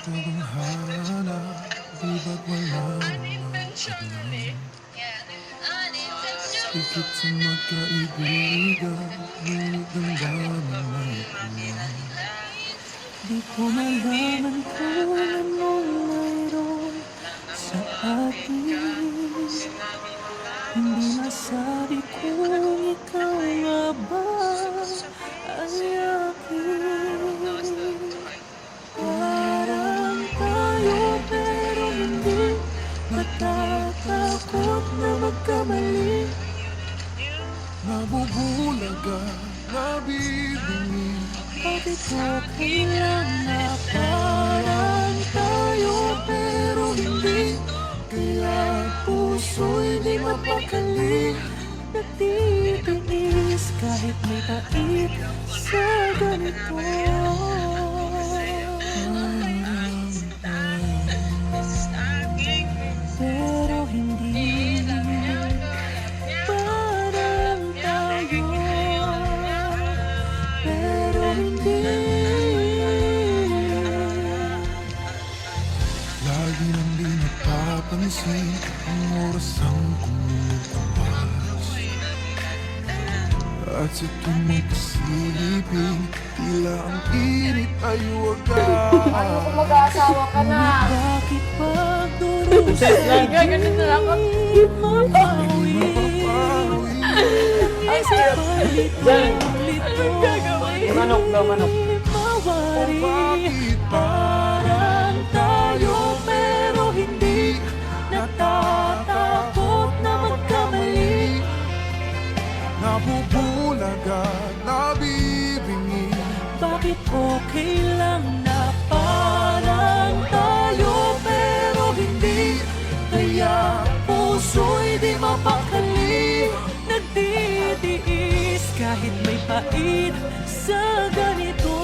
Tadhana, di ba't walang Unintentionally. Higit sa magkaibigan, ngunit damdamin may kulang. Di ko malaman kung anong mayroon sa atin. Hindi masabi kung ikaw nga ba ay akin. Parang tayo pero hindi matatakot na magkamali. Nabubulaga, nabibingi. Bakit okay lang na parang tayo pero hindi? Kaya puso'y di mapakali. Nagtitiis kahit may pait sa ganito. Pero hindi parang tayo. Pero hindi. Lagi nang di napapansin ang oras ang kumukupas. At sa tumay pasilipin, tila ang init ay wagas. Ano kung mag-aasawa ka na? Bakit pagdurusa Ganito na ako. mapawi? Isip Diyan. anong gagawin? Manok daw, manok. Mawari. Bakit parang tayo pero hindi natatakot na magkamali? Nabubulaga, nabibingi. Bakit okay lang na parang tayo pero hindi? Kaya puso'y di mapakali. Nagtitiis kahit may pait sa ganito.